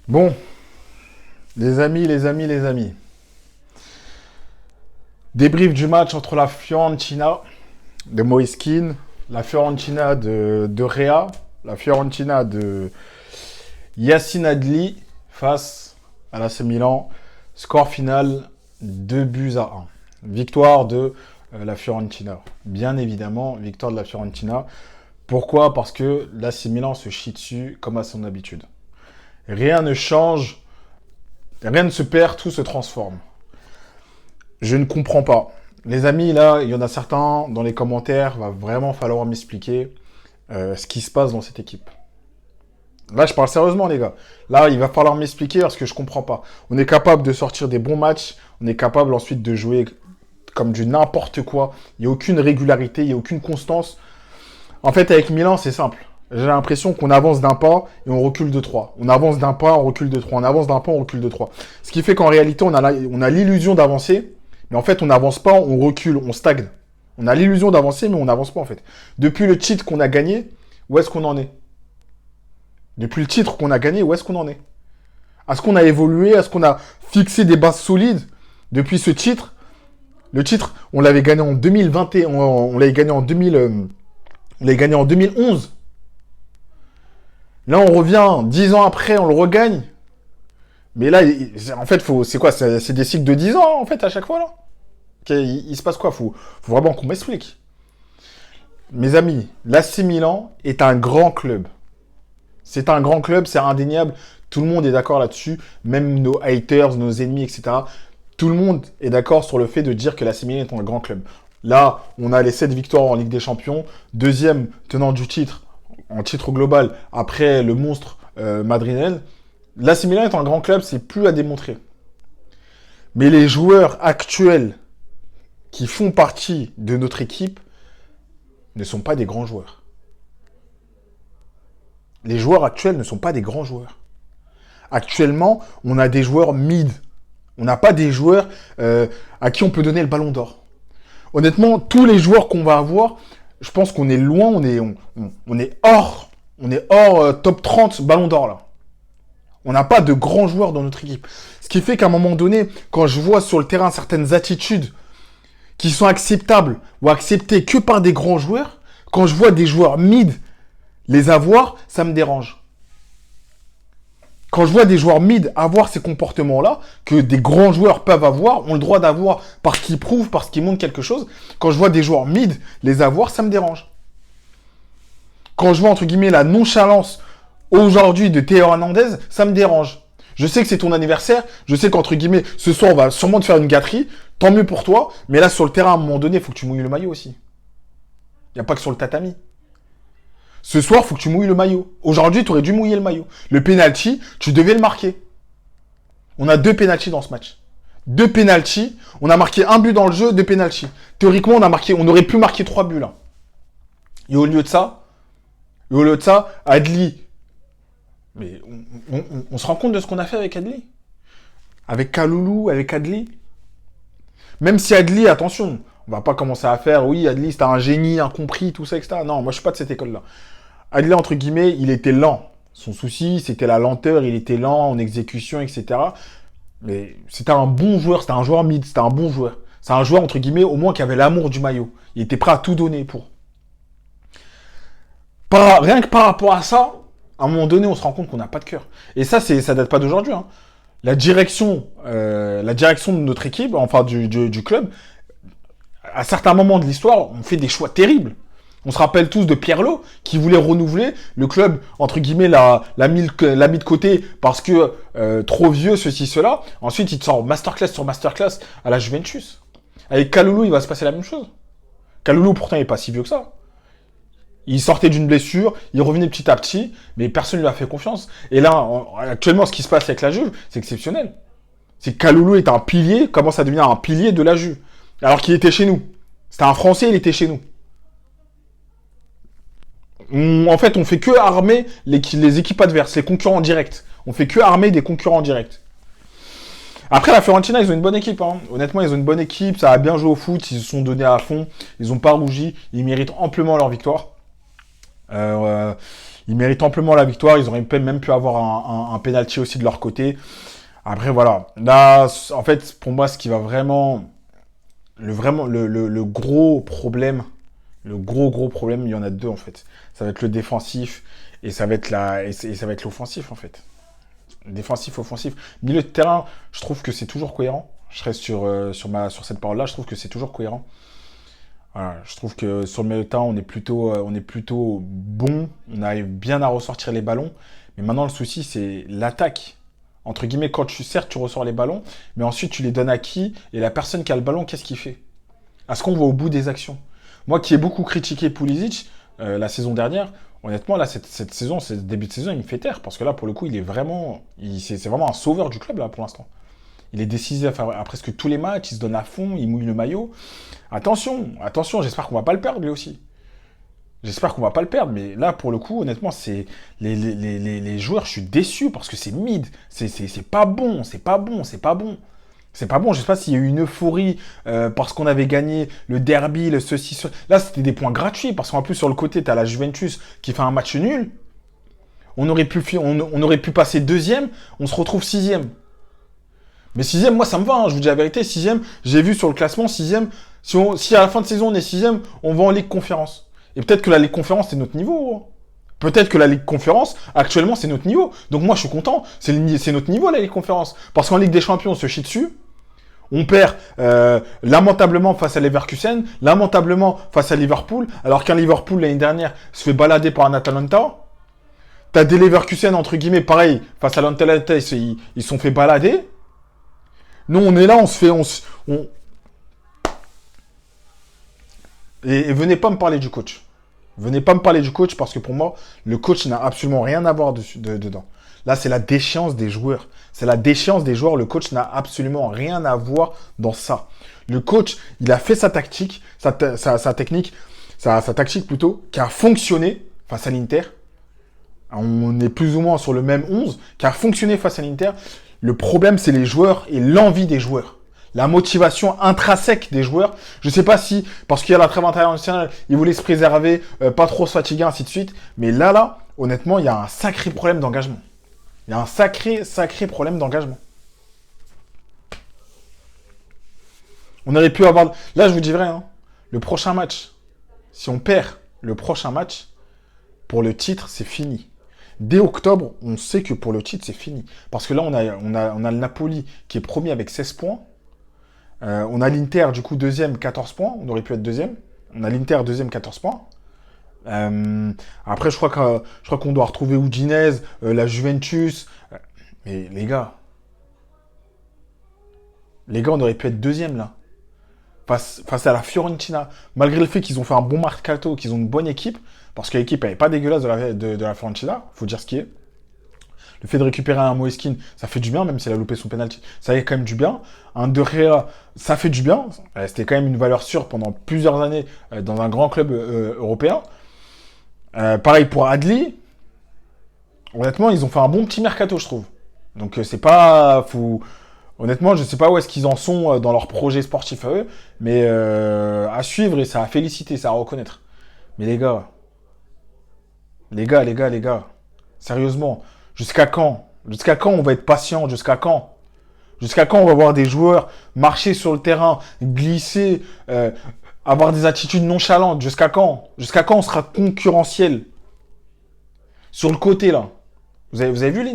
Bon, les amis, les amis, les amis. Débrief du match entre la Fiorentina de Moise Kean, la Fiorentina de Rea, la Fiorentina de Yacine Adli face à l'AC Milan. Score final 2-1. Victoire de la Fiorentina. Bien évidemment, victoire de la Fiorentina. Pourquoi? Parce que l'AC Milan se chie dessus comme à son habitude. Rien ne change, rien ne se perd, tout se transforme. Je ne comprends pas. Les amis, là, il y en a certains dans les commentaires, va vraiment falloir m'expliquer ce qui se passe dans cette équipe. Là, je parle sérieusement, les gars. Là, il va falloir m'expliquer parce que je comprends pas. On est capable de sortir des bons matchs, on est capable ensuite de jouer comme du n'importe quoi. Il n'y a aucune régularité, il n'y a aucune constance. En fait, avec Milan, c'est simple. J'ai l'impression qu'on avance d'un pas et on recule de trois. On avance d'un pas, on recule de trois. On avance d'un pas, on recule de trois. Ce qui fait qu'en réalité, on a l'illusion d'avancer, mais en fait, on n'avance pas, on recule, on stagne. On a l'illusion d'avancer, mais on n'avance pas en fait. Depuis le titre qu'on a gagné, où est-ce qu'on en est? Depuis le titre qu'on a gagné, où est-ce qu'on en est? Est-ce qu'on a évolué? Est-ce qu'on a fixé des bases solides depuis ce titre? Le titre, on l'avait gagné en 2021, on l'avait gagné en 2000, on l'avait gagné en 2011. Là, on revient 10 ans après, on le regagne. Mais là, en fait, c'est quoi? C'est des cycles de 10 ans, en fait, à chaque fois, là. Il se passe quoi? Faut vraiment qu'on m'explique. Mes amis, l'AC Milan est un grand club. C'est un grand club, c'est indéniable. Tout le monde est d'accord là-dessus. Même nos haters, nos ennemis, etc. Tout le monde est d'accord sur le fait de dire que l'AC Milan est un grand club. Là, on a les 7 victoires en Ligue des Champions. Deuxième tenant du titre, en titre global, après le monstre madrilène. L'AC Milan est un grand club, c'est plus à démontrer. Mais les joueurs actuels qui font partie de notre équipe ne sont pas des grands joueurs. Les joueurs actuels ne sont pas des grands joueurs. Actuellement, on a des joueurs mid. On n'a pas des joueurs à qui on peut donner le ballon d'or. Honnêtement, tous les joueurs qu'on va avoir, je pense qu'on est loin, on est hors top 30 ballon d'or là. On n'a pas de grands joueurs dans notre équipe. Ce qui fait qu'à un moment donné, quand je vois sur le terrain certaines attitudes qui sont acceptables ou acceptées que par des grands joueurs, quand je vois des joueurs mid les avoir, ça me dérange. Quand je vois des joueurs mid avoir ces comportements-là, que des grands joueurs peuvent avoir, ont le droit d'avoir parce qu'ils prouvent, parce qu'ils montrent quelque chose, quand je vois des joueurs mid les avoir, ça me dérange. Quand je vois, entre guillemets, la nonchalance aujourd'hui de Théo Hernandez, ça me dérange. Je sais que c'est ton anniversaire, je sais qu'entre guillemets, ce soir, on va sûrement te faire une gâterie, tant mieux pour toi, mais là, sur le terrain, à un moment donné, il faut que tu mouilles le maillot aussi. Il n'y a pas que sur le tatami. Ce soir, il faut que tu mouilles le maillot. Aujourd'hui, tu aurais dû mouiller le maillot. Le penalty, tu devais le marquer. On a 2 penaltys dans ce match. 2 penaltys, on a marqué un but dans le jeu, 2 penaltys. Théoriquement, on aurait pu marquer 3 buts là. Et au lieu de ça, Adli, mais on se rend compte de ce qu'on a fait avec Adli? Avec Kaloulou, avec Adli? Même si Adli, attention, on va pas commencer à faire, oui, Adli, c'était un génie, incompris, tout ça, etc. Non, moi, je suis pas de cette école-là. Adli, entre guillemets, il était lent. Son souci, c'était la lenteur, il était lent en exécution, etc. Mais c'était un bon joueur, c'était un joueur mid, c'était un bon joueur. C'est un joueur, entre guillemets, au moins qui avait l'amour du maillot. Il était prêt à tout donner pour. Rien que par rapport à ça, à un moment donné, on se rend compte qu'on n'a pas de cœur. Et ça date pas d'aujourd'hui. Hein. La direction de notre équipe, enfin du club, à certains moments de l'histoire, on fait des choix terribles. On se rappelle tous de Pirlo qui voulait renouveler. Le club, entre guillemets, l'a mis de côté parce que trop vieux, ceci, cela. Ensuite, il te sort masterclass sur masterclass à la Juventus. Avec Kaloulou, il va se passer la même chose. Kaloulou, pourtant, il n'est pas si vieux que ça. Il sortait d'une blessure, il revenait petit à petit, mais personne ne lui a fait confiance. Et là, actuellement, ce qui se passe avec la Juve, c'est exceptionnel. C'est que Kaloulou est un pilier, commence à devenir un pilier de la Juve. Alors qu'il était chez nous. C'était un Français, il était chez nous. En fait, on fait que armer les équipes adverses, les concurrents directs. On fait que armer des concurrents directs. Après, la Fiorentina, ils ont une bonne équipe. Hein. Honnêtement, ils ont une bonne équipe. Ça a bien joué au foot. Ils se sont donnés à fond. Ils n'ont pas rougi. Ils méritent amplement leur victoire. Euh, Ils méritent amplement la victoire. Ils auraient même pu avoir un penalty aussi de leur côté. Après, voilà. Là, en fait, pour moi, ce qui va vraiment... Le gros problème, le gros problème, il y en a deux, en fait. Ça va être le défensif et ça va être ça va être l'offensif, en fait. Défensif, offensif. Milieu de terrain, je trouve que c'est toujours cohérent. Je reste sur cette parole-là, je trouve que c'est toujours cohérent. Voilà, je trouve que sur le milieu de terrain, on est plutôt bon. On arrive bien à ressortir les ballons. Mais maintenant, le souci, c'est l'attaque. Entre guillemets, certes, tu ressors les ballons, mais ensuite, tu les donnes à qui? Et la personne qui a le ballon, qu'est-ce qu'il fait? Est-ce qu'on va au bout des actions? Moi qui ai beaucoup critiqué Pulisic la saison dernière, honnêtement, là, cette saison, ce début de saison, il me fait taire. Parce que là, pour le coup, c'est vraiment un sauveur du club, là, pour l'instant. Il est décisif à presque tous les matchs, il se donne à fond, il mouille le maillot. Attention, j'espère qu'on va pas le perdre, lui aussi. J'espère qu'on va pas le perdre, mais là, pour le coup, honnêtement, c'est les joueurs, je suis déçu parce que c'est mid. C'est pas bon, c'est pas bon, c'est pas bon. C'est pas bon, je sais pas s'il y a eu une euphorie parce qu'on avait gagné le derby, le ceci, cela. Là, c'était des points gratuits parce qu'en plus, sur le côté, t'as la Juventus qui fait un match nul. On aurait pu passer deuxième, on se retrouve sixième. Mais sixième, moi, ça me va, hein, je vous dis la vérité. Sixième, j'ai vu sur le classement, sixième. Si à la fin de saison, on est sixième, on va en Ligue Conférence. Et peut-être que la Ligue Conférence, c'est notre niveau. Hein. Peut-être que la Ligue Conférence, actuellement, c'est notre niveau. Donc moi, je suis content. C'est notre niveau, la Ligue Conférence. Parce qu'en Ligue des Champions, on se chie dessus. On perd lamentablement face à Leverkusen, lamentablement face à Liverpool, alors qu'un Liverpool, l'année dernière, se fait balader par un Atalanta. T'as des Leverkusen, entre guillemets, pareil, face à l'Atalanta, ils sont fait balader. Nous, on est là, Et venez pas me parler du coach. Venez pas me parler du coach parce que pour moi, le coach n'a absolument rien à voir dedans. Là, c'est la déchéance des joueurs. C'est la déchéance des joueurs. Le coach n'a absolument rien à voir dans ça. Le coach, il a fait sa tactique, sa technique, sa tactique plutôt, qui a fonctionné face à l'Inter. On est plus ou moins sur le même 11, qui a fonctionné face à l'Inter. Le problème, c'est les joueurs et l'envie des joueurs. La motivation intrinsèque des joueurs. Je ne sais pas si, parce qu'il y a la trêve internationale, ils voulaient se préserver, pas trop se fatiguer, ainsi de suite. Mais là, honnêtement, il y a un sacré problème d'engagement. Il y a un sacré problème d'engagement. On aurait pu avoir... Là, je vous dis vrai, hein, le prochain match, si on perd le prochain match, pour le titre, c'est fini. Dès octobre, on sait que pour le titre, c'est fini. Parce que là, on a le Napoli qui est premier avec 16 points. On a l'Inter, du coup, deuxième, 14 points. On aurait pu être deuxième. On a l'Inter, deuxième, 14 points. Après, je crois qu'on doit retrouver Udinese, la Juventus. Mais les gars, on aurait pu être deuxième, là. Face à la Fiorentina. Malgré le fait qu'ils ont fait un bon mercato, qu'ils ont une bonne équipe, parce que l'équipe n'est pas dégueulasse de la Fiorentina, faut dire ce qui est. Le fait de récupérer un Moeskin, ça fait du bien, même s'il a loupé son penalty. Ça fait quand même du bien. Un De Gea, ça fait du bien. C'était quand même une valeur sûre pendant plusieurs années dans un grand club européen. Pareil pour Adli. Honnêtement, ils ont fait un bon petit mercato, je trouve. Donc c'est pas... Honnêtement, je ne sais pas où est-ce qu'ils en sont dans leur projet sportif à eux, mais à suivre et ça à féliciter, ça à reconnaître. Mais les gars, sérieusement, jusqu'à quand? Jusqu'à quand on va être patient? Jusqu'à quand? Jusqu'à quand on va voir des joueurs marcher sur le terrain, glisser, avoir des attitudes nonchalantes? Jusqu'à quand? Jusqu'à quand on sera concurrentiel? Sur le côté, là. Vous avez vu les